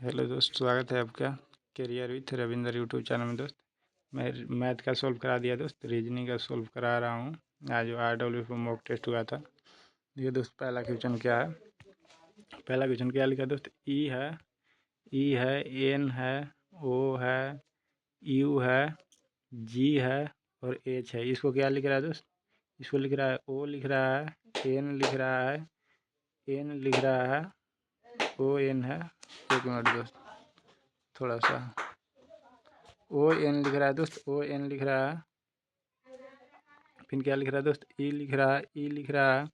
Hello दोस्त, स्वागत है आपका career with Ravinder YouTube channel में। दोस्त मैं मैथ का सॉल्व करा दिया दोस्त, रीजनिंग का सॉल्व करा रहा हूँ। आज RW पर मॉक टेस्ट हुआ था। देखिए दोस्त, पहला क्वेश्चन क्या है। पहला क्वेश्चन क्या लिखा दोस्त, ई है, एन है, ओ है, यू है, जी है और एच है। इसको क्या लिख रहा है दोस्त, इसको लिख रहा है ओ लिख रहा है, एन लिख रहा है, एन लिख रहा है, ओ एन है। एक मिनट दोस्त, थोड़ा सा ओ एन लिख रहा है दोस्त, ओ एन लिख रहा है। फिर क्या लिख रहा है दोस्त, ई लिख रहा है, ई लिख रहा है।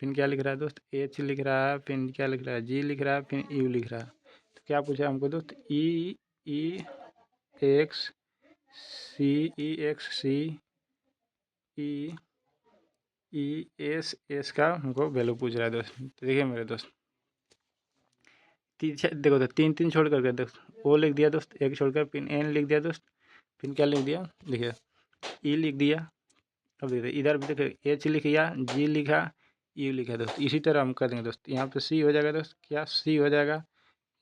फिर क्या लिख रहा है दोस्त, एच लिख रहा है। फिर क्या लिख रहा है, जी लिख रहा है। फिर यू लिख रहा है। तो क्या पूछा हमको दोस्त, ई एक्स सी, ई एक्स सी, ई ई एस एस का हमको वैल्यू पूछ रहा है दोस्त। तो देखिए मेरे दोस्त, देखो तो तीन तीन छोड़ करके दोस्त ओ लिख दिया दोस्त, एक छोड़कर। फिर एन लिख दिया दोस्त। फिर क्या लिख दिया, देखिए ई लिख दिया। अब देखिए इधर भी देखिए एच लिख दिया, जी लिखा, यू लिखा दोस्त। इसी तरह हम कर देंगे दोस्त। यहाँ पे सी हो जाएगा दोस्त, क्या सी हो जाएगा।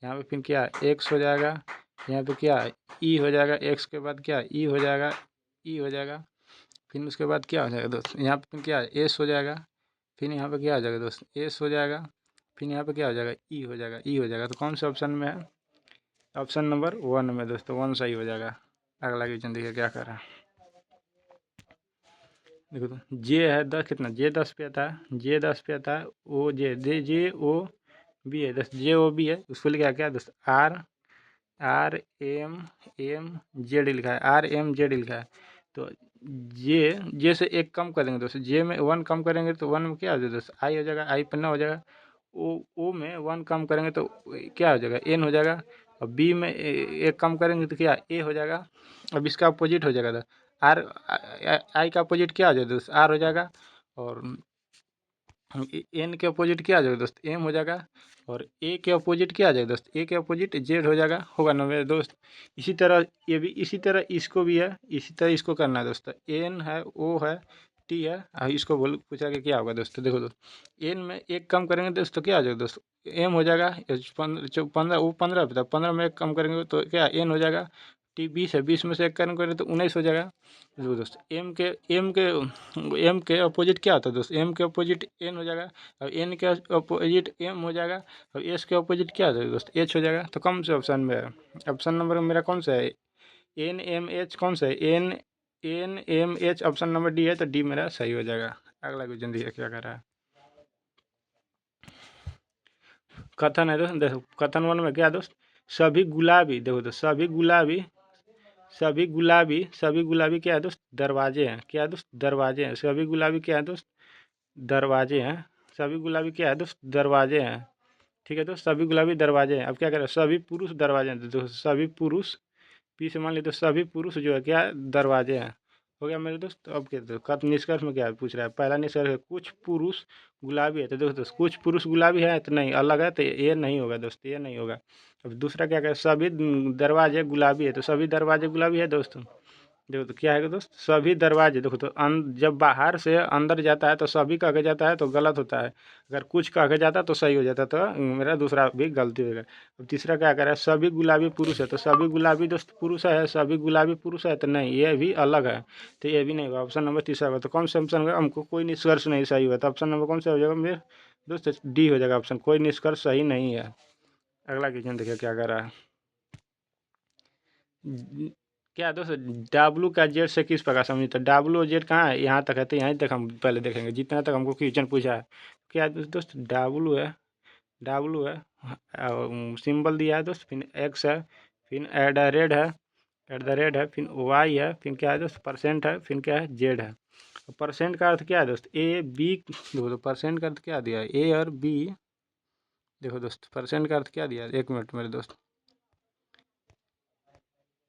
यहाँ पे फिर क्या एक्स हो जाएगा। यहाँ पे क्या ई हो जाएगा, एक्स के बाद क्या ई हो जाएगा, ई हो जाएगा। फिर उसके बाद क्या हो जाएगा दोस्त, यहाँ पे फिर क्या एस हो जाएगा। फिर यहाँ पे क्या हो जाएगा दोस्त, एस हो जाएगा। फिर यहाँ पे क्या हो जाएगा, ई हो जाएगा, ई हो जाएगा। तो कौन से ऑप्शन में है, ऑप्शन नंबर 1 में दोस्तों, 1 सही हो जाएगा। अगला क्वेश्चन देखिए क्या कर रहा है। देखो तो जे है 10, कितना जे 10 पे आता है, जे 10 पे आता है। ओ जे जे जे ओ बी है 10, जे ओ बी है। उसको लिखा क्या दोस्त, R R M M Z लिखा है, आर एम जेड लिखा है। तो जे से एक कम करेंगे दोस्त, जे में 1 कम करेंगे तो 1 में क्या हो जाएगा दोस्त, आई हो जाएगा, आई पन्ना हो जाएगा। ओ में 1 कम करेंगे तो क्या हो जाएगा, एन हो जाएगा। और बी में एक कम करेंगे तो क्या ए हो जाएगा। अब इसका अपोजिट हो जाएगा दोस्त, आर आई का अपोजिट क्या हो जाएगा दोस्त, आर हो जाएगा। और एन के अपोजिट क्या आ जाएगा दोस्त, एम हो जाएगा। और ए के अपोजिट क्या आ जाएगा दोस्त, ए के अपोजिट जेड हो जाएगा, होगा ना मेरे दोस्त। इसी तरह ये भी, इसी तरह इसको भी है, इसी तरह इसको करना है दोस्त। एन है, ओ है, टी है। इसको बोल पूछा कि क्या होगा दोस्त। देखो दोस्त, एन में एक कम करेंगे दोस्त तो क्या आ जाएगा दोस्त, एम हो जाएगा। 15 वो 15 बता, 15 में एक कम करेंगे तो क्या एन हो जाएगा। टी 20 है, 20 में से एक कम करेंगे तो 19 हो जाएगा। देखो दोस्त, एम के अपोजिट क्या होता है दोस्त, एम के अपोजिट एन हो जाएगा। और एन के अपोजिट एम हो जाएगा। और एस के अपोजिट क्या हो जाएगा दोस्त, एच हो जाएगा। तो कौन से ऑप्शन में है, ऑप्शन नंबर मेरा कौन सा है, एन एम एच कौन सा है, N N M H, option number D है। तो डी मेरा सही हो जाएगा। अगला क्वेश्चन देखिए क्या कर रहा है। कथन है दोस्त, देखो कथन 1 में क्या है दोस्त, सभी गुलाबी, देखो तो सभी गुलाबी क्या है दोस्त, दरवाजे हैं। क्या है दोस्त, दरवाजे हैं। सभी गुलाबी क्या है दोस्त, दरवाजे हैं। सभी गुलाबी क्या है दोस्त, दरवाजे हैं। ठीक है दोस्त, सभी गुलाबी दरवाजे हैं। अब क्या करें, सभी पुरुष दरवाजे हैं। तो सभी पुरुष, पी से मान ली तो सभी पुरुष जो है क्या है, दरवाजे हैं। हो गया मेरे दोस्त। अब क्या तो कथ निष्कर्ष में क्या पूछ रहा है, पहला निष्कर्ष है कुछ पुरुष गुलाबी है। तो दोस्त कुछ पुरुष गुलाबी है तो नहीं, अलग है तो ये नहीं होगा दोस्त, ये नहीं होगा। अब दूसरा क्या कहे, सभी दरवाजे गुलाबी है। तो सभी दरवाजे गुलाबी है दोस्त। देखो तो क्या है कि दोस्त, सभी दरवाजे, देखो तो जब बाहर से अंदर जाता है तो सभी कह के जाता है तो गलत होता है। अगर कुछ कह के जाता तो सही हो जाता। तो मेरा दूसरा भी गलती होगा। अब तीसरा क्या कर रहा है, सभी गुलाबी पुरुष है। तो सभी गुलाबी दोस्त पुरुष है, सभी गुलाबी पुरुष है तो नहीं, ये भी अलग है। तो ये भी नहीं होगा। ऑप्शन नंबर तीसरा होगा। तो कौन सा ऑप्शन होगा, हमको कोई निष्कर्ष नहीं सही हुआ। तो ऑप्शन नंबर कौन सा हो जाएगा मेरे दोस्त, डी हो जाएगा ऑप्शन, कोई निष्कर्ष सही नहीं है। अगला क्वेश्चन देखिए क्या कर रहा है। क्या दोस्त, डब्लू का जेड से किस प्रकार समझे। तो डब्लू और जेड कहाँ है, यहाँ तक है। तो यहीं तक हम पहले देखेंगे, जितना तक हमको क्वेश्चन पूछा है। क्या है दोस्त, डब्लू है, डब्लू है, सिंबल दिया है दोस्त। फिर एक्स है, फिर एट द रेट है, एट द रेट है। फिर वाई है, फिर क्या है दोस्त, परसेंट है। फिर क्या है, जेड है। परसेंट का अर्थ क्या है दोस्त, ए बी। देखो तो परसेंट का अर्थ क्या दिया है, ए और बी। देखो दोस्त, परसेंट का अर्थ क्या दिया है, एक मिनट मेरे दोस्त।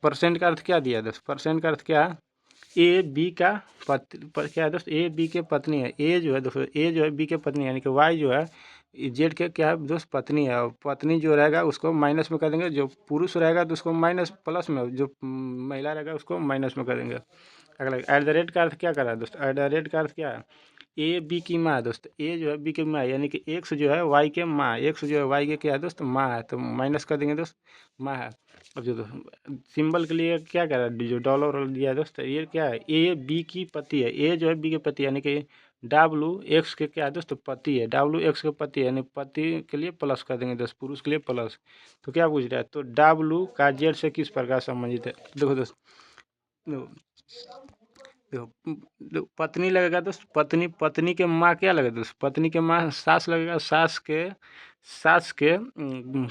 परसेंट का अर्थ क्या दिया है दोस्त, परसेंट का अर्थ क्या है, ए बी का क्या है दोस्त, ए बी के पत्नी है। ए जो है दोस्तों, ए जो है बी के पत्नी है, यानी कि वाई जो है जेड के क्या है दोस्त, पत्नी है। और पत्नी जो रहेगा उसको माइनस में कर देंगे, जो पुरुष रहेगा तो उसको माइनस, प्लस में जो महिला रहेगा उसको माइनस में कर देंगे। अगला एट द रेट का अर्थ क्या कर रहा है दोस्त, एट द रेट का अर्थ क्या है, ए बी की माँ है दोस्त, ए जो है बी की माँ है, यानी कि एक्स जो है वाई के माँ, एक्स जो है वाई के क्या है दोस्त, माँ है, तो माइनस कर देंगे दोस्त, माँ है। अब जो दोस्त सिंबल के लिए क्या कह रहा है, जो डॉलर दिया है दोस्त, ये क्या है, ए बी की पति है, ए जो है बी के पति यानी कि डब्लू एक्स के क्या है दोस्त, पति है, डब्लू एक्स के पति है, यानी पति के लिए प्लस कर देंगे दोस्त, पुरुष के लिए प्लस। तो क्या पूछ रहा है, तो डब्लू का जेड से किस प्रकार संबंधित है। देखो दोस्त, देखो पत्नी लगेगा दोस्त, पत्नी, पत्नी के माँ क्या लगेगा दोस्त, पत्नी के माँ सास लगेगा, सास के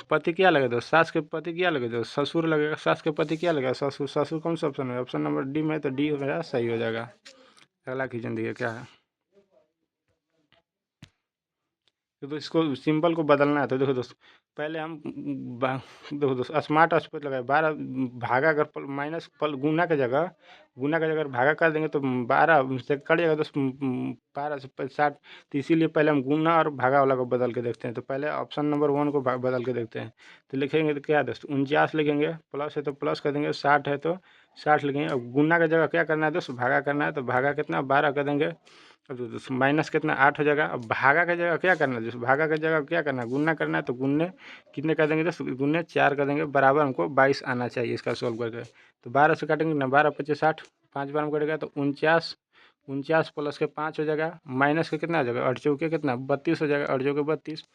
पति क्या लगेगा दोस्त, सास के पति क्या लगेगा दोस्त, ससुर लगेगा, सास के पति क्या लगेगा, ससुर। ससुर कौन सा ऑप्शन है, ऑप्शन नंबर डी में, तो डी हो गया, सही हो जाएगा। अगला क्वेश्चन देखिए क्या है। तो इसको सिंबल को बदलना है, तो देखो दोस्त पहले हम देखो दोस्त स्मार्ट स्पेस लगाए, 12 भागा अगर माइनस पल गुना का जगह भागा कर देंगे तो 12 से कट जाएगा दोस्त, 12 से 60। तो इसीलिए पहले हम गुना और भागा वाला को बदल के देखते हैं, तो पहले ऑप्शन नंबर 1 को बदल के देखते हैं। तो लिखेंगे तो क्या दोस्त, 49 लिखेंगे, प्लस है तो प्लस कर देंगे, 60 है तो 60 लिखेंगे। अब गुना का जगह क्या करना है दोस्त, भागा करना है, तो भागा कितना 12 कर देंगे, अब तो माइनस कितना 8 हो जाएगा। अब भागा का जगह क्या करना है दोस्तों, भागा का जगह क्या करना है, गुना करना है, तो गुन्ने कितने कर देंगे दोस्तों, गुन्ने 4 कर देंगे, बराबर हमको 22 आना चाहिए इसका सोल्व करके। तो 12 से काटेंगे ना, 12 25 60, 5 बार में कटेगा तो 49, 49 प्लस के 5 हो जाएगा, माइनस के कितना आ जाएगा, 8 चौके कितना 32 हो जाएगा, 8 चौके 32।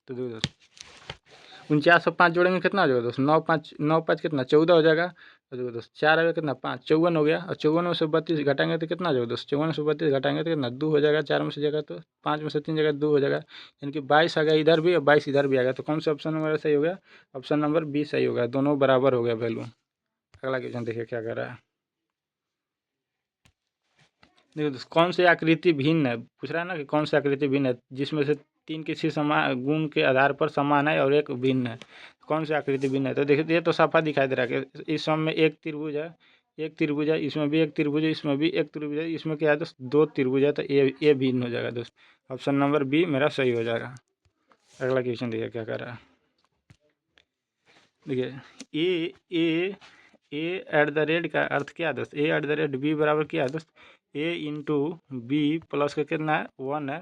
तो देखो दोस्तों 49 और 5 जोड़ेंगे कितना हो जाएगा दोस्त, 9 5 कितना 14 हो जाएगा। और देखो दोस्त 4 आ गया कितना 5 54 हो गया, और 54 में से 32 घटाएंगे तो कितना हो जाएगा दोस्त, 54 में से 32 घटाएंगे तो कितना 2 हो जाएगा, 4 में से जगह तो 5 में से 3 जगह 2 हो जाएगा, यानी कि 22 आ गया इधर भी और 22 इधर भी आ गया। तो कौन सा ऑप्शन नंबर सही हो गया, ऑप्शन नंबर बी सही हो गया, दोनों बराबर हो गया वैल्यू। अगला क्वेश्चन देखिए क्या कर रहा है। देखो दोस्त कौन सी आकृति भिन्न है, पूछ रहा है ना कि कौन सी आकृति भिन्न है, जिसमें से 3 किसी समान गुण के आधार पर समान है और एक भिन्न है। कौन सी आकृति भिन्न है, तो देखिए ये तो साफा दिखाई दे रहा है कि इस सम में एक त्रिभुज है, एक त्रिभुज है, इसमें भी एक त्रिभुज है, इसमें भी एक त्रिभुज है, इसमें क्या है दोस्त 2 त्रिभुज है, तो ए भिन्न हो जाएगा दोस्त, ऑप्शन नंबर बी मेरा सही हो जाएगा। अगला क्वेश्चन देखिए क्या कर रहा है। देखिए ए ए एट द रेट का अर्थ क्या है दोस्त, ए एट द रेट बी बराबर क्या है दोस्त, ए इंटू बी प्लस का कितना है 1 है।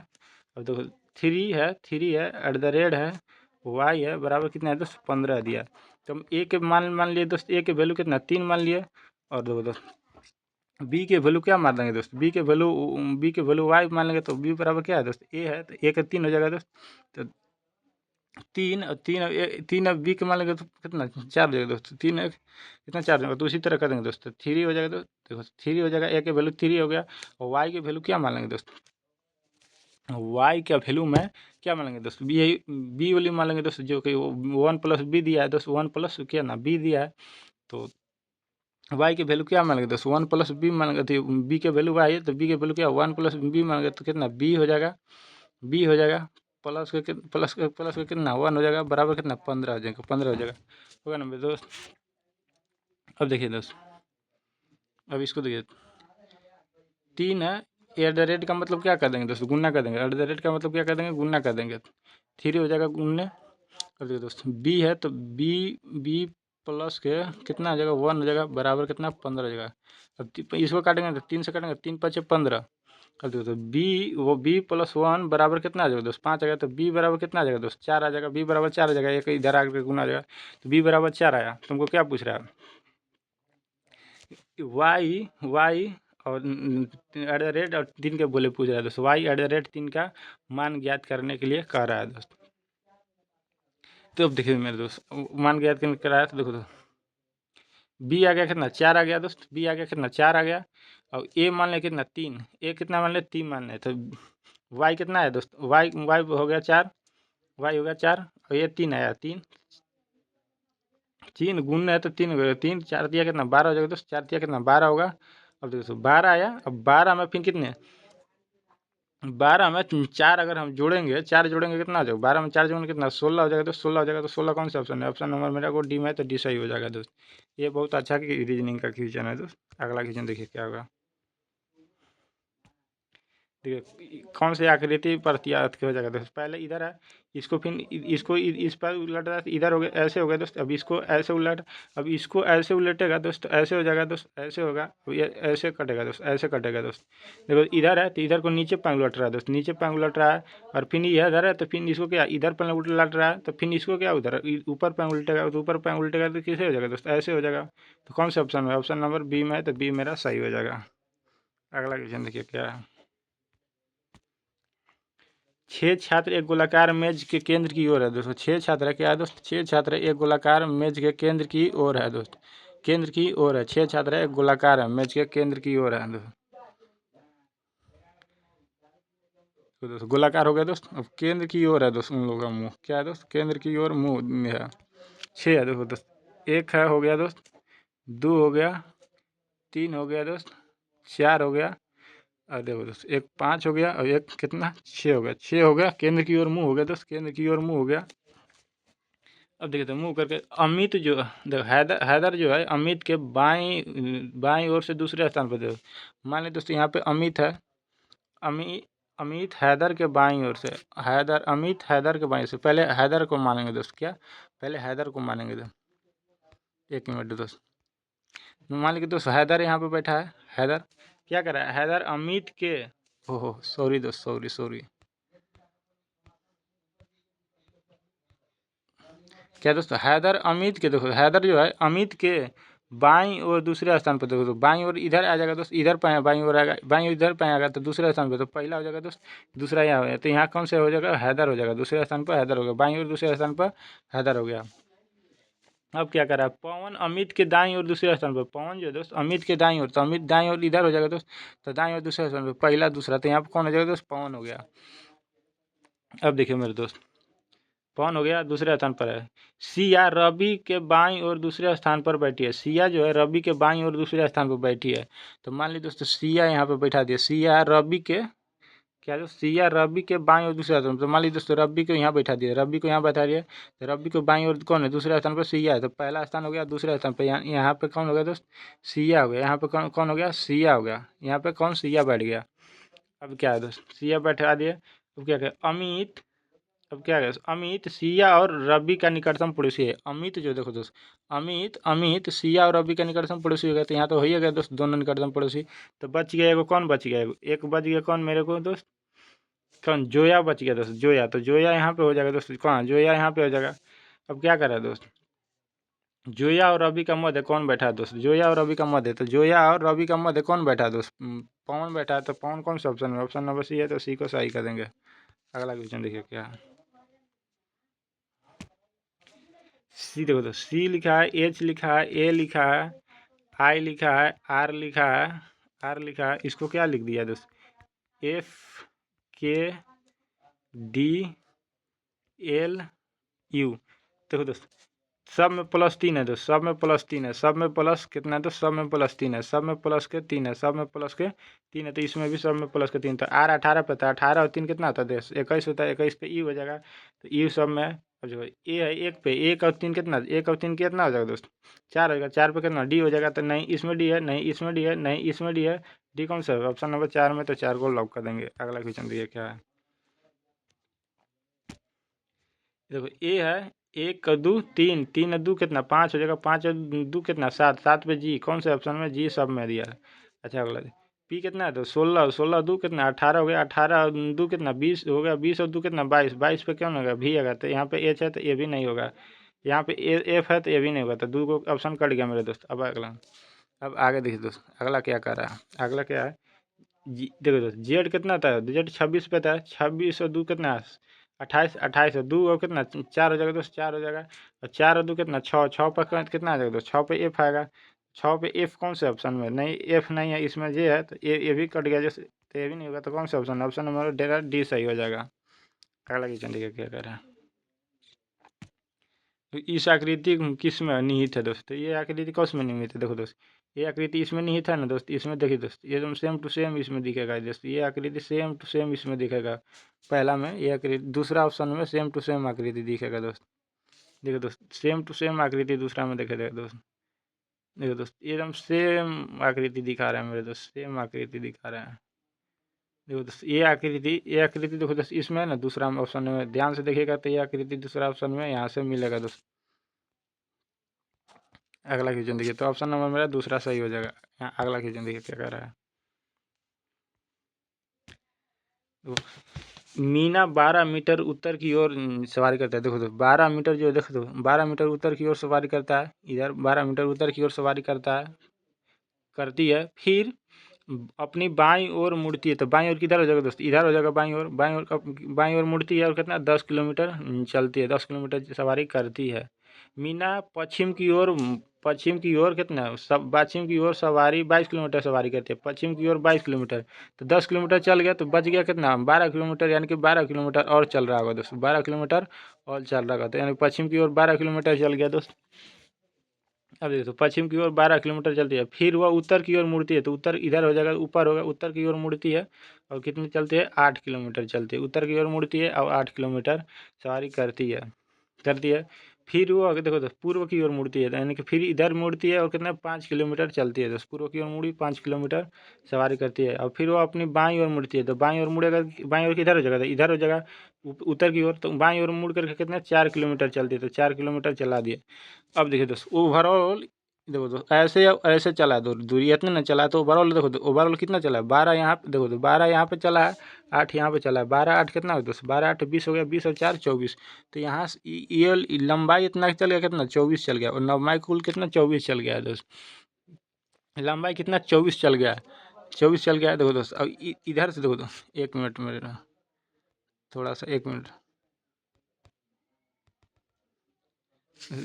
अब देखो 3 है एट द रेट है, वाई है बराबर कितना है दोस्त 15 दिया। तो हम ए के मान लिए दोस्त, ए के वैल्यू कितना 3 मान लिए, और देखो दोस्त बी के वैल्यू क्या मान देंगे दोस्त, बी के वैल्यू वाई मान लेंगे, तो बी बराबर क्या है दोस्त ए है, तो ए का 3 हो जाएगा दोस्त। तो 3 अब बी के मान लेंगे तो कितना 4 हो जाएगा दोस्त, 3 है कितना 4 हो जाएगा, तो उसी तरह कर देंगे दोस्त, 3 हो जाएगा दोस्त। देखो 3 हो जाएगा, ए के वैल्यू 3 हो गया, और वाई के वैल्यू क्या मान लेंगे दोस्त, वाई का वैल्यू में क्या मान लेंगे दोस्त, बी वैल्यू मान लेंगे दोस्त, जो कि 1 प्लस बी दिया है दोस्त, 1 प्लस क्या ना बी दिया है, तो वाई के वैल्यू क्या मान लेंगे दोस्त 1 प्लस बी मान लेंगे, तो बी के वैल्यू वाई है, तो बी के वैल्यू क्या 1 प्लस बी मान लेंगे, तो कितना बी हो जाएगा, बी हो जाएगा, प्लस के कितना 1 हो जाएगा, बराबर कितना 15 हो जाएगा, 15 हो जाएगा, होगा ना मेरे दोस्त। अब देखिए दोस्त, अब इसको देखिए 3 है, एट द रेट का मतलब क्या कर देंगे दोस्त गुना कर देंगे, एट द रेट का मतलब क्या कर देंगे गुना कर देंगे, 3 हो जाएगा गुन्ने। अब देखिए दोस्त बी है, तो बी प्लस के कितना हो जाएगा 1 हो जाएगा, बराबर कितना 15 हो जाएगा। अब इसको काटेंगे तो 3 से काटेंगे, 3 5 15। अब देखो तो बी प्लस 1 बराबर कितना आ जाएगा दोस्त 5 आ गया, तो बी बराबर कितना आ जाएगा दोस्त 4 आ जाएगा, बी बराबर 4 आ जाएगा, एक इधर आकर गुना आ जाएगा, तो बी बराबर 4 आया। तुमको क्या पूछ रहा है, वाई और एट द रेट और 3 के बोले पूछ रहा है दोस्त, वाई एट द रेट 3 का मान ज्ञात करने के लिए कह रहा है दोस्त। तो अब देखिए मेरे दोस्त मान ज्ञात करने कह रहा है, तो देखो तो बी आ गया कितना 4 आ गया दोस्त, बी आ गया कितना 4 आ गया, और ए मान ले कितना 3, ए कितना मान ले 3 मान ले, तो वाई कितना है दोस्त, वाई वाई हो गया 4, वाई हो गया 4, और ये 3 आया, 3 गुण है तो 3 हो गया, 3 4 दिया कितना 12 हो जाएगा दोस्त, 4 दिया कितना 12 होगा। अब देखो 12 आया, अब 12 में फिर कितने 12 में 4 अगर हम जोड़ेंगे, 4 जोड़ेंगे कितना हो जाएगा, 12 में 4 जोड़ेंगे कितना 16 हो जाएगा, तो 16 हो जाएगा, तो 16 कौन सा ऑप्शन है, ऑप्शन नंबर मेरा को डी में है, तो डी सही हो जाएगा दोस्त। ये बहुत अच्छा रीजनिंग का क्वेश्चन है दोस्त। अगला क्वेश्चन देखिए क्या होगा। देखिए कौन सी आकृति प्रत्यावर्त हो जाएगा दोस्त, पहले इधर है, इसको फिर इसको इस पर उलट रहा है तो इधर हो गया, ऐसे हो गया दोस्त। अब इसको ऐसे उलट, अब इसको ऐसे उलटेगा दोस्त, ऐसे हो जाएगा दोस्त, ऐसे होगा। अब ये ऐसे कटेगा दोस्त, ऐसे कटेगा दोस्त। देखो इधर है तो इधर को नीचे पंग उलट रहा है दोस्त, नीचे पंग उलट रहा है। और फिर ये इधर है तो फिर इसको क्या, इधर पंग उलट रहा है तो फिर इसको क्या, उधर ऊपर पंग उल्टेगा, तो ऊपर पंग उल्टेगा तो कैसे हो जाएगा दोस्त, ऐसे हो जाएगा। तो कौन सा ऑप्शन है, ऑप्शन नंबर बी में है, तो बी मेरा सही हो जाएगा। अगला क्वेश्चन देखिए क्या है। 6 छात्र एक गोलाकार मेज के केंद्र की ओर है दोस्तों। 6 छात्र क्या है दोस्त, 6 छात्र एक गोलाकार मेज के केंद्र की ओर है दोस्त, केंद्र की ओर है। 6 छात्र एक गोलाकार है मेज के केंद्र की ओर है दोस्त। तो दोस्त गोलाकार हो गया दोस्त, अब केंद्र की ओर है दोस्त उन लोगों का मुंह, क्या है दोस्त, केंद्र की ओर मुंह है। 6 है देखो दोस्त, एक है हो गया दोस्त, 2 हो गया, 3 हो गया दोस्त, 4 हो गया, और देखो दोस्त एक 5 हो गया, और एक कितना 6 हो गया। 6 हो गया, केंद्र की ओर मुंह हो गया दोस्त, केंद्र की ओर मुंह हो गया। अब देखिए तो मुंह करके अमित जो देखो, हैदर हैदर जो है अमित के बाईं बाईं ओर से दूसरे स्थान पर देखो। मान लीजिए दोस्तों यहाँ पे अमित है, अमित अमित हैदर के बाईं ओर से, हैदर अमित हैदर के बाईं से, पहले हैदर को मानेंगे दोस्त, क्या पहले हैदर को मानेंगे दोस्त। एक मिनट दोस्त, मान लीजिए दोस्त हैदर यहाँ पे बैठा है, हैदर क्या कर रहा है, हैदर अमित के, ओहो सॉरी दोस्त, सॉरी सॉरी, क्या दोस्तों हैदर अमित के, देखो हैदर जो है अमित के बाईं और दूसरे स्थान पर, देखो तो बाईं ओर इधर आ जाएगा दोस्त, इधर पे बाईं ओर आएगा, बाईं ओर इधर पे आएगा तो दूसरे स्थान पर, तो पहला हो जाएगा दोस्त, दूसरा यहाँ हो गया, तो यहाँ कौन से हो जाएगा, हैदर हो जाएगा, दूसरे स्थान पर हैदर हो गया, बाईं ओर दूसरे स्थान पर हैदर हो गया। अब क्या कर रहा है, पवन अमित के दाईं ओर दूसरे स्थान पर, पवन जो है दोस्त अमित के दाईं ओर, तो अमित दाईं ओर इधर हो जाएगा दोस्त, तो दाईं ओर दूसरे स्थान पर पहला दूसरा, तो यहाँ पर कौन हो जाएगा दोस्त, पवन हो गया। अब देखिए मेरे दोस्त, पवन हो गया, दूसरे स्थान पर है। सिया रवि के बाईं और दूसरे स्थान पर बैठी है, सिया जो है रवि के बाईं और दूसरे स्थान पर बैठी है। तो मान लीजिए दोस्तों सिया यहाँ पे बैठा दिया, सिया रवि के, क्या दोस्त सिया रवि के बाईं और दूसरे स्थान पर, तो मान लीजिए दोस्तों रवि को यहाँ बैठा दिया, रवि को यहाँ बैठा दिया, तो रवि को बाईं और कौन है, दूसरे स्थान पर सिया है, तो पहला स्थान हो गया, दूसरे स्थान पर यहाँ पे कौन हो गया दोस्त, सिया हो गया, यहाँ पे कौन कौन हो गया, सिया हो गया, यहाँ पे कौन सिया बैठ गया। अब क्या है दोस्त, सिया बैठा दिए, अब क्या करें अमित, अब क्या है अमित सिया और रवि का निकटतम पड़ोसी है, अमित जो देखो दोस्त, अमित अमित सिया और रवि का निकटतम पड़ोसी हो गया, तो यहाँ तो हो ही गया दोस्त दोनों निकटतम पड़ोसी। तो बच गया एगो, कौन बच गया, एक बच गया कौन मेरे को दोस्त, कौन जोया बच गया दोस्त, जोया, तो जोया यहाँ पे हो जाएगा दोस्त, कौन जोया यहाँ पे हो जाएगा। अब क्या करा दोस्त, जोया और रवि का मध्य कौन बैठा है दोस्त, जोया और रवि का मध्य, तो जोया और रवि का मध्य कौन बैठा है दोस्त, पवन बैठा है, तो पवन कौन सा ऑप्शन में, ऑप्शन नंबर सी है, तो सी को सही कर देंगे। अगला क्वेश्चन देखिए क्या है। सी देखो तो सी लिखा है, एच लिखा है, ए लिखा है, आई लिखा है, आर लिखा है, आर लिखा है, इसको क्या लिख दिया दोस्त, एफ के डी एल यू। देखो दोस्त सब में प्लस 3 है दोस्त, सब में प्लस 3 है, सब में प्लस कितना है तो सब में प्लस 3 है, सब में प्लस के 3 है, सब में प्लस के 3 है, तो इसमें भी सब में प्लस के 3, तो आर 18 पे था, 18 और 3 कितना होता है दोस्त 21 होता है, 21 पे ई हो जाएगा, तो ई सब में। अब जो ए है एक पे, एक और 3 कितना, एक और 3 कितना हो जाएगा दोस्त 4 हो जाएगा, 4 पे कितना डी हो जाएगा, तो नहीं इसमें डी है, नहीं इसमें डी है, नहीं इसमें डी है, डी कौन सा है ऑप्शन नंबर 4 में, तो 4 को लॉक कर देंगे। अगला क्वेश्चन देखिए क्या है। देखो ए है, एक का दो तीन, तीन और दो कितना 5 हो जाएगा, 5 और दो कितना 7, 7 पे जी कौन से ऑप्शन में, जी सब में दिया है। अच्छा अगला पी कितना है तो 16, 16 दो कितना 18 हो गया, 18 दो कितना 20 हो गया, 20 और दो कितना 22, 22 पे क्यों होगा भी होगा, तो यहाँ पे एच है तो ये भी नहीं होगा, यहाँ पे एफ है तो ये भी नहीं होगा, तो दो को ऑप्शन कट गया मेरे दोस्त। अब अगला, अब आगे देखिए दोस्त अगला क्या कर रहा है, अगला क्या है जी देखो दोस्त जेड कितना था, जेड 26 पे था, 26 और दो कितना 28, 28 और दो और कितना 4 हो जाएगा दोस्त, 4 हो जाएगा, और 4 और दो कितना 6, 6 पर कितना आ जाएगा दोस्त, 6 पे एफ आएगा, 6 पे एफ कौन से ऑप्शन में, नहीं एफ नहीं है इसमें, जे है तो ये भी कट गया, जैसे तो ये भी नहीं होगा, तो कौन सा ऑप्शन है, ऑप्शन नंबर डेरा डी सही हो जाएगा। अगला क्वेश्चन देखिए क्या कह रहा है। तो इस आकृति किस में निहित है दोस्त, तो ये आकृति कौन में निहित है, देखो दोस्त ये आकृति इसमें निहित है ना दोस्त, इसमें देखिए दोस्त ये एकदम सेम टू सेम इसमें दिखेगा दोस्त, ये आकृति सेम टू सेम इसमें दिखेगा, पहला में ये आकृति, दूसरा ऑप्शन में सेम टू सेम आकृति दिखेगा दोस्त। देखो दोस्त सेम टू सेम आकृति दूसरा में देखेगा दोस्त, देखो दोस्त एकदम सेम आकृति दिखा रहे हैं मेरे दोस्त, सेम आकृति दिखा रहे हैं। देखो दोस्त ये आकृति देखो दोस्त इसमें है ना, दूसरा ऑप्शन में ध्यान से देखिएगा तो ये आकृति दूसरा ऑप्शन में यहाँ से मिलेगा दोस्त। अगला क्वेश्चन देखिए, तो ऑप्शन नंबर मेरा दूसरा सही हो जाएगा। यहाँ अगला क्वेश्चन देखिए क्या कह रहा है। तो मीना 12 मीटर उत्तर की ओर सवारी करता है। देखो तो 12 मीटर जो है, देखो तो 12 मीटर उत्तर की ओर सवारी करता है, इधर 12 मीटर उत्तर की ओर सवारी करती है, फिर अपनी बाईं ओर मुड़ती है। तो बाईं ओर किधर हो जाएगा दोस्त, इधर हो जाएगा बाईं ओर मुड़ती है और कितना 10 किलोमीटर चलती है, 10 किलोमीटर सवारी करती है। मीना पश्चिम की ओर कितना सब पश्चिम की ओर सवारी 22 किलोमीटर सवारी करती है, पश्चिम की ओर 22 किलोमीटर। तो 10 किलोमीटर चल गया तो बच गया कितना 12 किलोमीटर, यानी कि 12 किलोमीटर और चल रहा होगा दोस्त, 12 किलोमीटर और चल रहा होगा। तो यानी पश्चिम की ओर 12 किलोमीटर चल गया दोस्त। अब देखो तो पश्चिम की ओर 12 किलोमीटर चलती है, फिर वह उत्तर की ओर मुड़ती है। तो उत्तर इधर हो जाएगा, ऊपर होगा, उत्तर की ओर मुड़ती है और कितनी चलती है 8 किलोमीटर चलती है, उत्तर की ओर मुड़ती है और 8 किलोमीटर सवारी करती है। फिर वो आगे देखो तो पूर्व की ओर मुड़ती है, यानी कि फिर इधर मुड़ती है और कितना 5 किलोमीटर चलती है। तो पूर्व की ओर मुड़ी 5 किलोमीटर सवारी करती है, और फिर वो अपनी बाईं ओर मुड़ती है। तो बाईं ओर मुड़ेगा, बाईं ओर किधर हो जाएगा, तो इधर हो जाएगा उत्तर की ओर। तो बाईं ओर मुड़ करके कितना 4 किलोमीटर चलती है, तो 4 किलोमीटर चला दिए। अब देखिए दोस्त ओवरऑल, देखो दोस्त ऐसे ऐसे चला है, दूरी इतने ना चला है, तो ओवरऑल देखो तो ओवरऑल कितना चला है 12 यहाँ पे, देखो तो 12 यहाँ पे चला है, 8 यहाँ पे चला है, 12 8 कितना हो दोस्त, 12 8 20 हो गया, 20 और 4 24। तो यहाँ से ये लंबाई इतना चल गया, कितना 24 चल गया, और लंबाई कुल कितना 24 चल गया है दोस्त। लंबाई कितना 24 चल गया है, 24 चल गया है। देखो दोस्त अब इधर से देखो तो 1 मिनट मेरा, थोड़ा सा 1 मिनट,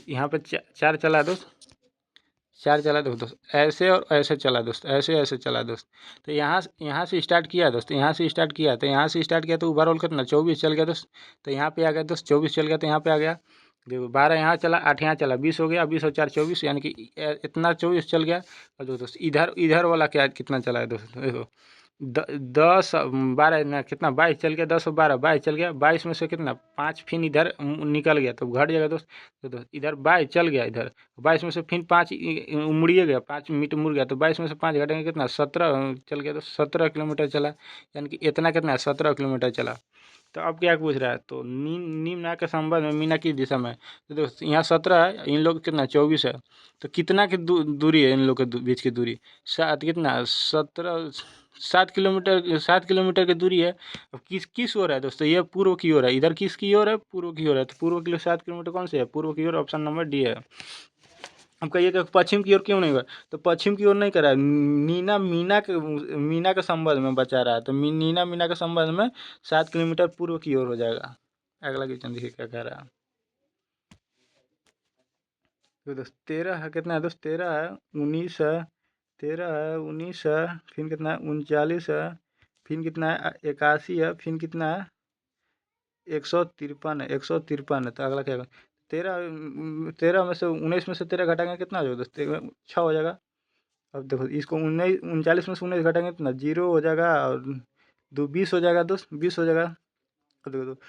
यहाँ पे चार चला है दोस्त, चार चला देखो दोस्त, ऐसे और ऐसे चला दोस्त, ऐसे ऐसे चला दोस्त। तो यहाँ से स्टार्ट किया दोस्त, यहाँ से स्टार्ट किया, तो यहाँ से स्टार्ट किया तो ओवरऑल कितना 24 चल गया दोस्त। तो यहाँ पे आ गया दोस्त 24 चल गया, तो यहाँ पे आ गया। देखो 12 यहाँ चला, 8 यहाँ चला, 20 हो गया, 20 और 4 24, यानी कि इतना 24 चल गया। और देखो दोस्त इधर इधर वाला क्या कितना चला है दोस्त, देखो 10 12 ना कितना 22 चल गया, 10 और 12 22 चल गया, 22 में से कितना 5 फिर इधर निकल गया, तो घट जाएगा दोस्त। तो दोस्त इधर 22 चल गया, इधर 22 में से फिर 5 मुड़िए गया, 5 मीटर मुड़ गया, तो 22 में से 5 घटेंगे कितना 17 चल गया, तो 17 किलोमीटर चला, यानी कि इतना कितना 17 किलोमीटर चला। तो अब क्या पूछ रहा है, तो निम्न के संबंध में मीना की दिशा में, तो दोस्त यहाँ 17 है, इन लोग कितना 24 है। तो कितना की दूरी है इन लोग के बीच की दूरी, सात कितना 17 7 किलोमीटर, 7 किलोमीटर की दूरी है। अब किस किस ओर है दोस्तों, ये पूर्व की ओर है, इधर किसकी ओर है पूर्व की ओर है, तो पूर्व की ओर 7 किलोमीटर कौन से है, पूर्व की ओर, ऑप्शन नंबर डी है। अब कहिएगा पश्चिम की ओर क्यों नहीं हुआ, तो पश्चिम की ओर नहीं करा है, मीना के संबंध में बचा रहा है, तो मीना के संबंध में 7 किलोमीटर पूर्व की ओर हो जाएगा। अगला क्वेश्चन देखिए क्या कह रहा है। तो दोस्त 13 है, कितना है दोस्त 13 है, 19 है, 13 है, 19 है, फिर कितना है 39 है, फिर कितना है 81 है, फिर कितना है 153 है, 153 है। तो अगला क्या होगा, 13 में से 19 में से 13 घटाएंगे कितना हो जाएगा दोस्त, 6 हो जाएगा। अब देखो इसको 39 में से 19 घटाएंगे कितना 0 हो जाएगा, और 20 हो जाएगा दोस्त, 20 हो जाएगा। अब देखो तो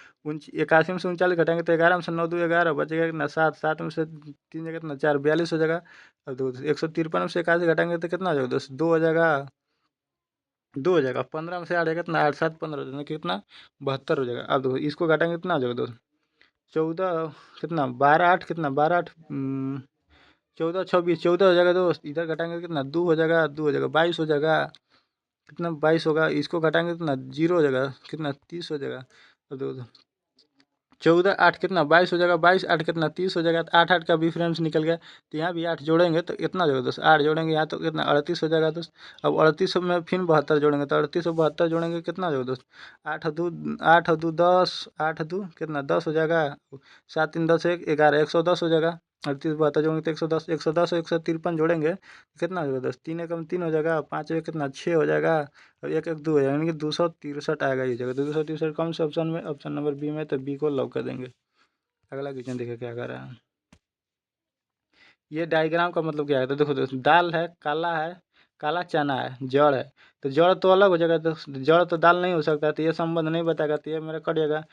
81 में से 39 घटाएंगे तो 11 में से 9 2 11 बचेगा कितना 7, 7 में से 3 जगह कितना 4 42 हो जाएगा। अब देखो 153 में से 81 घटाएंगे तो कितना हो जाएगा दोस्त 2 हो जाएगा, 2 हो जाएगा, 15 में से 8 जाएगा कितना 8 7 15 हो जाएगा, कितना 72 हो जाएगा। अब देखो इसको घटाएंगे कितना हो जाएगा दोस्त 14, कितना 12 8 कितना 12 8 14 26 14 हो जाएगा दोस्त, इधर घटाएंगे कितना 2 हो जाएगा, 2 हो जाएगा 22 हो जाएगा, कितना 22 होगा, इसको घटाएंगे कितना 0 हो जाएगा, कितना 30 हो जाएगा। अब देखो 14 8 कितना 22 हो जाएगा, 22 8 कितना 30 हो जाएगा, तो 8 8 का डिफरेंस निकल गया। तो यहाँ भी 8 जोड़ेंगे तो इतना हो जाएगा दोस्त, 8 जोड़ेंगे यहाँ तो कितना 38 हो जाएगा दोस्त। अब 38 में फिर 72 जोड़ेंगे, तो 38 और 72 जोड़ेंगे कितना हो जाएगा दोस्त 8 और 2 10, 8 2 कितना 10 हो जाएगा, 7 3 10 1 11 110 हो जाएगा। 38 72 जोड़ेंगे तो 110, 110 और 153 जोड़ेंगे तो कितना हो जाएगा दोस्त 3 एकम 3 हो जाएगा, 5 एक कितना 6 हो जाएगा, और 1 1 2 हो जाएगा, यानी कि 263 आएगा ये जगह, 263 कौन से ऑप्शन में, ऑप्शन नंबर बी में, तो बी को लॉक कर देंगे। अगला क्वेश्चन देखिए क्या कर रहा है। ये डायग्राम का मतलब क्या है, तो देखो दोस्त दाल है, काला चना है, जड़ है। तो जड़ तो अलग हो जाएगा, तो जड़ तो दाल नहीं हो सकता, तो ये संबंध नहीं बताएगा, तो ये मेरा कट जाएगा।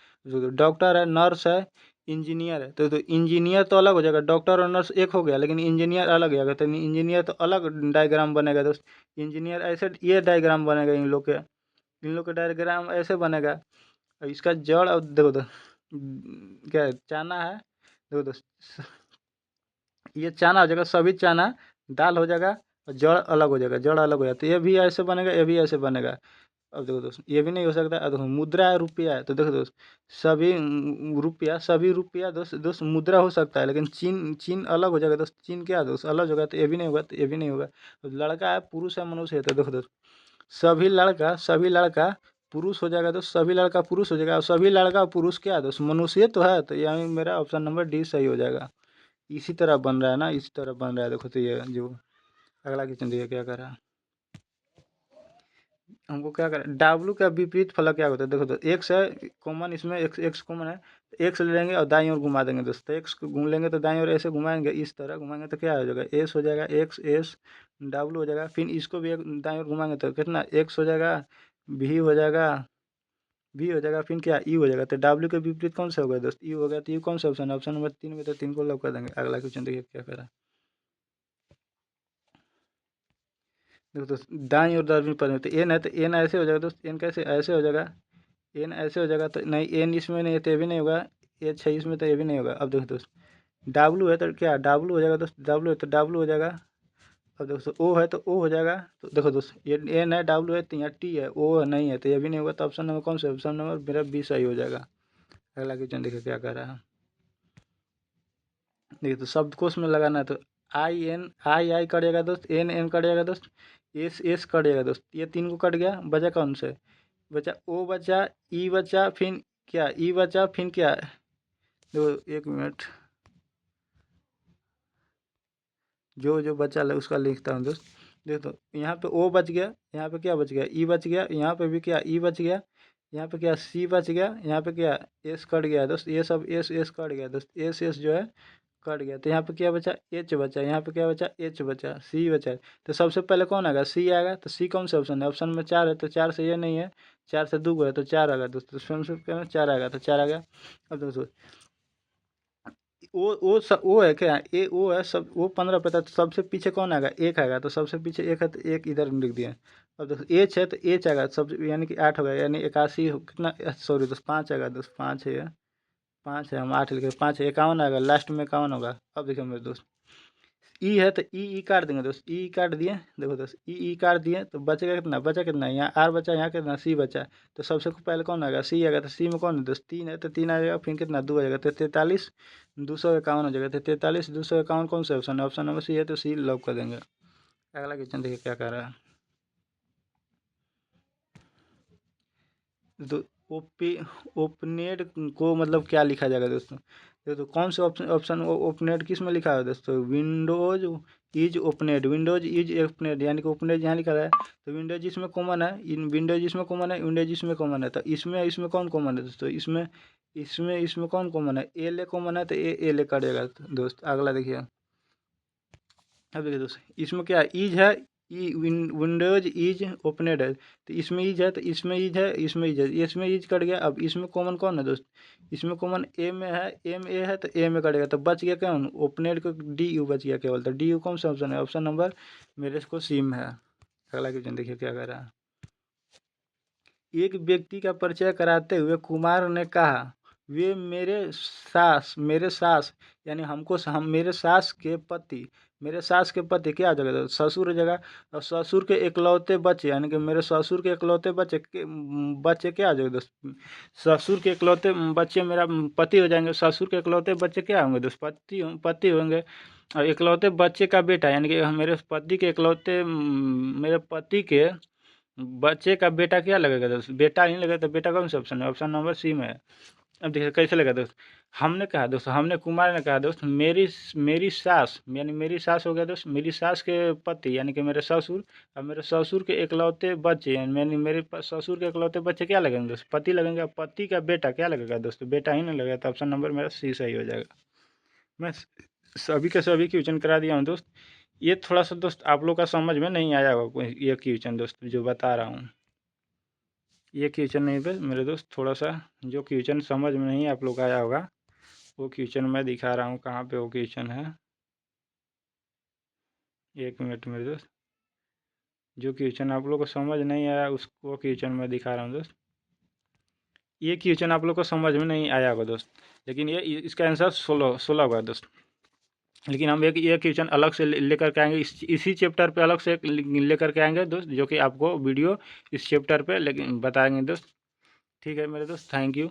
डॉक्टर है, नर्स है, इंजीनियर है, तो इंजीनियर तो अलग हो जाएगा, डॉक्टर और नर्स एक हो गया, लेकिन इंजीनियर अलग हो जाएगा, तो इंजीनियर तो अलग डायग्राम बनेगा दोस्त। इंजीनियर ऐसे ये डायग्राम बनेगा इन लोग के, इन लोग का डायग्राम ऐसे बनेगा। और इसका जड़, अब देखो तो क्या है, चाना है, देखो तो ये चाना हो जाएगा, सभी चाना दाल हो जाएगा और जड़ अलग हो जाएगा, जड़ अलग हो जाता है। ये भी ऐसे बनेगा, ये भी ऐसे बनेगा। अब देखो दोस्त, ये भी नहीं हो सकता। अब देखो मुद्रा है, रुपया है, तो देखो दोस्त सभी रुपया, सभी रुपया दोस्त दोस्त मुद्रा हो सकता है, लेकिन चीन चीन अलग हो जाएगा दोस्त। चीन क्या है दोस्त, अलग होगा, तो ये भी नहीं होगा, तो ये भी नहीं होगा। तो लड़का है, पुरुष है, मनुष्य है, तो देखो दोस्त सभी लड़का पुरुष हो जाएगा दोस्त, सभी लड़का पुरुष हो जाएगा। और सभी लड़का और पुरुष क्या है दोस्त, मनुष्य तो है। तो यानी मेरा ऑप्शन नंबर डी सही हो जाएगा। इसी तरह बन रहा है ना, इसी तरह बन रहा है। देखो तो ये जो अगला क्वेश्चन देखिए क्या कर रहा है हमको, क्या करें, डब्लू का विपरीत फलक क्या होता है। देखो तो एक्स है कॉमन, इसमें एक्स एक्स कॉमन है, तो एक्स ले लेंगे और दाईं ओर घुमा देंगे दोस्त। एक्स को घूम लेंगे तो दाईं ओर ऐसे घुमाएंगे, इस तरह घुमाएंगे तो क्या हो जाएगा, एस हो जाएगा, एक्स एस डब्लू हो जाएगा। फिर इसको भी एक दाईं ओर घुमाएंगे तो कितना, एक्स हो जाएगा, भी हो जाएगा, भी हो जाएगा, फिर क्या, ई हो जाएगा। तो डब्ल्यू के विपरीत कौन सा होगा दोस्त, ई हो गया। तो ये कौन सा ऑप्शन है, ऑप्शन नंबर 3 में, तो 3 को लॉक कर देंगे। अगला क्वेश्चन देखिए क्या करा। देखो दोस्त दाईं ओर दाईं पर तो एन है, तो एन ऐसे हो जाएगा दोस्त, एन कैसे, ऐसे हो जाएगा, एन ऐसे हो जाएगा। तो नहीं, एन इसमें नहीं है तो ये भी नहीं होगा, एच है इसमें तो ये भी नहीं होगा। अब देखो दोस्त डब्लू है तो क्या, डब्लू हो जाएगा दोस्त, डब्लू है तो डब्लू हो जाएगा। अब देखो ओ है तो ओ हो जाएगा। तो देखो दोस्त ये एन है, डब्लू है, तो यहाँ टी है, ओ नहीं है, तो ये भी नहीं होगा। तो ऑप्शन नंबर कौन सा, ऑप्शन नंबर मेरा बी सही हो जाएगा। अगला क्वेश्चन देखिए क्या कर रहा है। देखिए तो शब्दकोश में लगाना है, तो I N, I I cut जाएगा दोस्त, एन एन कट जाएगा दोस्त, एस एस कट जाएगा दोस्त। ये 3 को कट गया, बचा कौन से, बचा ओ बचा, ई बचा, फिर क्या, ई बचा, फिर क्या, देखो 1 मिनट, जो जो बचा है उसका लिखता हूँ दोस्त। देखो तो यहाँ पे ओ बच गया, यहाँ पे क्या बच गया, ई बच गया, यहाँ पे भी क्या, ई बच गया, यहाँ पे क्या, सी बच गया, यहाँ पे क्या, एस कट गया दोस्त। ये सब एस एस कट गया दोस्त, एस एस जो है कट गया। तो यहाँ पे क्या बचा, एच बचा, यहाँ पे क्या बचा, एच बचा, सी बचा। तो सबसे पहले कौन आएगा, सी आएगा। तो सी कौन सा ऑप्शन है, ऑप्शन में 4 है, तो 4 से ये नहीं है, 4 से 2 है, तो 4 आएगा दोस्त। तो सबसे पहले 4 आएगा, तो 4 आ गया। अब दोस्तों वो है क्या, ए वो है सब, वो 15 पे था, तो सबसे पीछे कौन आएगा, एक आएगा। तो सबसे पीछे एक है, तो एक इधर लिख दिया। अब देखो एच है, तो एच आएगा सब, यानी कि 8 होगा, यानी 81 कितना, सॉरी दोस्त 5 आएगा दोस्त, 5 है, 5 है, हम 8 लिखे, 5 है, 51 आएगा, लास्ट में 51 होगा। अब देखो मेरे दोस्त ई है, तो ई ई काट देंगे दोस्त, ई काट दिए। देखो दोस्त ई ई काट दिए, तो बचेगा कितना, बचा कितना, यहाँ आर बचा, यहाँ कितना, सी बचा। तो सबसे पहले कौन आएगा, सी आएगा। तो सी में कौन है दोस्त, 3 है, तो 3 आ जाएगा, फिर कितना, 2 आ जाएगा, तो 43 251 हो जाएगा। तो 43 251 कौन सा ऑप्शन है, ऑप्शन नंबर सी है, तो सी लॉक कर देंगे। अगला क्वेश्चन देखिए क्या कर रहा है। तो ओपी ओपनेट को मतलब क्या लिखा जाएगा दोस्तों, तो कौन से ऑप्शन ऑप्शन ओपनेट किस में लिखा है दोस्तों, विंडोज इज ओपनेट, विंडोज इज ओपनेट, यानी कि ओपनेट यहाँ लिखा है। तो विंडोज इसमें कॉमन है, इन विंडोज इसमें कॉमन है, विंडोज इसमें कॉमन है। तो इसमें इसमें कौन कॉमन है दोस्तों, इसमें इसमें इसमें कौन कॉमन है, एल ए कॉमन है, तो ए एल ए कटेगा दोस्त। अगला देखिए, अब देखिए दोस्त इसमें क्या इज है, ई विंडोज इज ओपनेड है, तो इसमें इज है, तो इसमें इज है, इसमें इज है, इसमें इज कट गया। अब इसमें कॉमन कौन है दोस्त, इसमें कॉमन ए में है, एम ए है, तो ए में कटेगा, तो बच गया कौन, ओपनेड को डी यू बच गया केवल। तो डी यू कौन सा ऑप्शन है, ऑप्शन नंबर मेरे को सी में है। अगला क्वेश्चन देखिए क्या कर रहा है। एक व्यक्ति का परिचय कराते हुए कुमार ने कहा, वे मेरे सास, यानी हमको हम मेरे सास के पति, मेरे सास के पति क्या जगह, ससुर जगह। और ससुर के इकलौते बच्चे, यानी कि मेरे ससुर के इकलौते बच्चे बच्चे क्या जगह दोस्त, ससुर के इकलौते बच्चे मेरा पति हो जाएंगे। ससुर के इकलौते बच्चे क्या होंगे दोस्त, पति होंगे। और इकलौते बच्चे का बेटा, यानी कि मेरे पति के इकलौते मेरे पति के बच्चे का बेटा क्या लगेगा दोस्त, बेटा नहीं लगेगा। तो बेटा कौन सा ऑप्शन है, ऑप्शन नंबर सी में है। अब देखिए कैसे लगा दोस्त, हमने कहा दोस्त, हमने कुमार ने कहा दोस्त, मेरी सास, यानी मेरी सास हो गया दोस्त, मेरी सास के पति यानी कि मेरे ससुर, और मेरे ससुर के इकलौते बच्चे, यानी मेरे ससुर के इकलौते बच्चे क्या लगेंगे दोस्त, पति लगेंगे। पति का बेटा क्या लगेगा दोस्त, बेटा ही नहीं लगेगा। तो ऑप्शन नंबर मेरा सी सही हो जाएगा। मैं सभी के सभी क्वेश्चन करा दिया हूँ दोस्त। ये थोड़ा सा दोस्त आप लोग का समझ में नहीं आया होगा कोई ये क्वेश्चन दोस्त जो बता रहा हूँ। ये क्वेश्चन नहीं पे मेरे दोस्त, थोड़ा सा जो क्वेश्चन समझ में नहीं आप लोग आया होगा, वो क्वेश्चन मैं दिखा रहा हूँ कहाँ पे वो क्वेश्चन है। 1 मिनट मेरे दोस्त, जो क्वेश्चन आप लोग को समझ नहीं आया उसको क्वेश्चन मैं दिखा रहा हूँ दोस्त। ये क्वेश्चन आप लोग को समझ में नहीं आया होगा दोस्त, लेकिन ये इसका आंसर 16 होगा दोस्त। लेकिन हम एक ये क्वेश्चन अलग से लेकर के आएंगे, इसी चैप्टर पे अलग से एक लेकर के आएंगे दोस्त, जो कि आपको वीडियो इस चैप्टर पे लेकिन बताएंगे दोस्त। ठीक है मेरे दोस्त, थैंक यू।